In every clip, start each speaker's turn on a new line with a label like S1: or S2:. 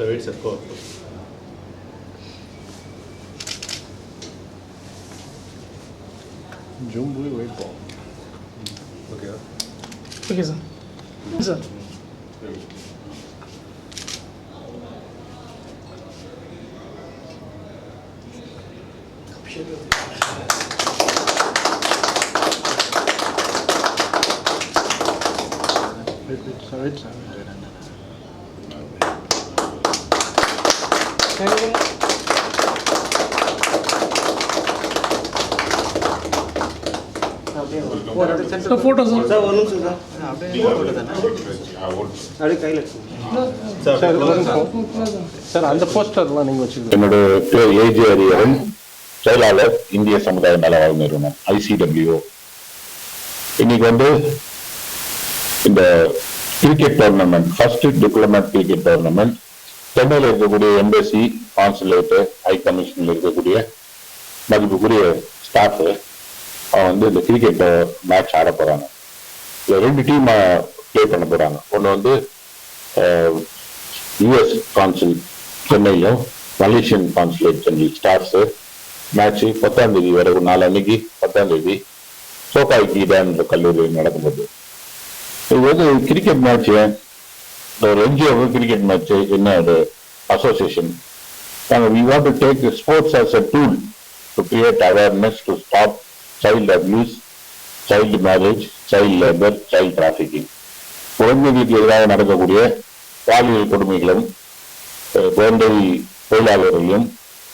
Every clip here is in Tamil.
S1: Sir, wait, sir. Go.
S2: Jumbo wait for.
S1: Okay.
S3: Okay, sir. Yes, sir.
S2: Wait, sir.
S3: So photos, sir.
S4: Sir ஒரு நிமிஷம் சார் அப்படியே போட்டு தானே அப்படியே கையில்
S1: Sir,
S2: Sir,
S1: close, sir.
S2: Sir அந்த போஸ்டர்லாம் நீங்கள் வச்சுருக்கீங்க.
S5: என்னோட பேர் ஏஜே ஹரிஹரன், செயலாளர் இந்திய சமுதாய நலவாழ்வு நிறுவனம் ICWO. இன்னைக்கு இந்த cricket tournament, first diplomat cricket tournament சென்னையில் இருக்கக்கூடிய எம்பசி, கான்சுலேட்டு, ஹை கமிஷனில் இருக்கக்கூடிய மதிப்புக்குரிய ஸ்டாஃபு அவங்க இந்த கிரிக்கெட் மேட்ச் ஆட போறாங்க. இதுல 2 டீம் பிளே பண்ண போறாங்க. ஒன்று US கான்சுல் சென்னையிலும் Malaysian consulate Chennai stars match 10ஆம் தேதி வரை, ஒரு நாள் அன்னைக்கு 10ஆம் தேதி சோகாய் கீடான்ற கல்லூரியில் நடக்கும்போது இது கிரிக்கெட் மேட்ச். ஒரு NGO கிரிக்கெட் மேட்ச் என்ன ஒரு அசோசியேஷன். நாங்கள் we want to take sports as a tool to create awareness to stop child abuse, child marriage, child labor, child trafficking. குழந்தைகளுக்கு எதிராக நடக்கக்கூடிய பாலியல் கொடுமைகளும் குழந்தை தொழிலாளர்களையும்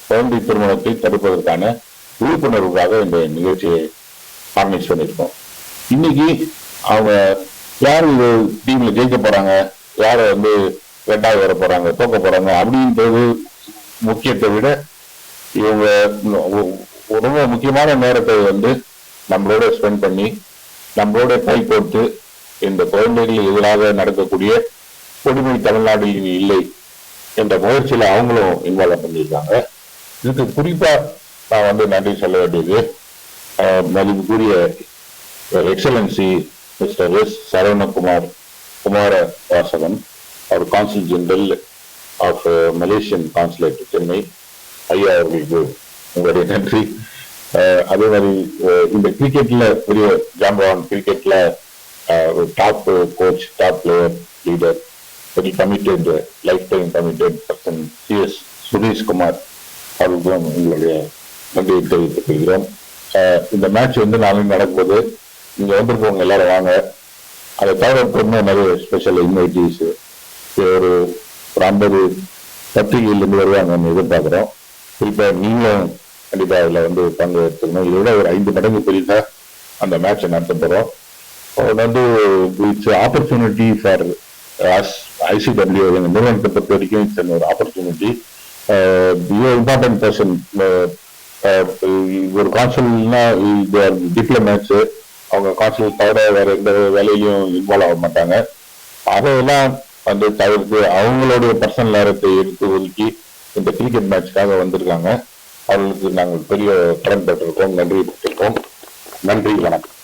S5: குழந்தை திருமணத்தை தடுப்பதற்கான விழிப்புணர்வுக்காக இந்த நிகழ்ச்சியை ஆர்கனைஸ் பண்ணியிருக்கோம். இன்னைக்கு அவங்க யார் இது டீம்ல ஜெயிக்க போறாங்க, யாரை ரெண்டாவது வர போறாங்க, தோக்க போறாங்க அப்படின்றது முக்கியத்தை விட இவங்க ரொம்ப முக்கியமான நேரத்தை நம்மளோட ஸ்பெண்ட் பண்ணி நம்மளோட கை கோர்த்து இந்த குழந்தைகள் எதிராக நடக்கக்கூடிய கொடுமை தமிழ்நாட்டில் இல்லை என்ற முயற்சியில அவங்களும் இன்வால்வ் பண்ணியிருக்காங்க. இதுக்கு குறிப்பா நான் நன்றி சொல்ல வேண்டியது மதிப்புக்குரிய excellency mister S Saravanakumar Kumara Vasagan, அவர் consul general of Malaysian consulate Chennai. ஐயா அவர்களுக்கு உங்களுடைய நன்றி. அதே மாதிரி இந்த கிரிக்கெட்ல பெரிய ஜாம்பவான், கிரிக்கெட்ல top coach, top player, leader, very committed, life time committed person CS Sureshkumar அவர்களுக்கும் உங்களுடைய நன்றியை தெரிவித்துக் கொள்கிறோம். இந்த மேட்ச் நாளைக்கு நடக்கும்போது இங்க வந்திருக்கவங்க எல்லாரும் வாங்க. அதை தவிர நிறைய ஸ்பெஷல் இன்வைட்டீஸ் ஒரு 50 பத்திரிகையிலிருந்து வருவாங்க எதிர்பார்க்கிறோம். குறிப்பா நீங்களும் கண்டிப்பா அதுல பங்கு எடுத்துக்கணும். இதை விட ஒரு 5 மடங்கு பெரிதா அந்த மேட்சை நடத்த போறோம். இட்ஸ் ஆப்பர்ச்சுனிட்டி ஃபார் ICWO நிறுவனத்தை பொறுத்த வரைக்கும் இட்ஸ் ஒரு ஆப்பர்ச்சுனிட்டி. இம்பார்ட்டன்ட் பர்சன் ஒரு கான்சுல்னா டிப்ளமேட்ஸ், அவங்க கான்சுல் தவிர வேற எந்த வேலையிலையும் இன்வால்வ் ஆக மாட்டாங்க. அதையெல்லாம் தவிர்த்து அவங்களுடைய பர்சனல் நேரத்தை எடுத்து ஒதுக்கி இந்த கிரிக்கெட் மேட்ச்க்காக வந்திருக்காங்க. அவர்களுக்கு நாங்கள் பெரிய கடன் பெற்றிருக்கோம், நன்றி பெற்றிருக்கோம். நன்றி, வணக்கம்.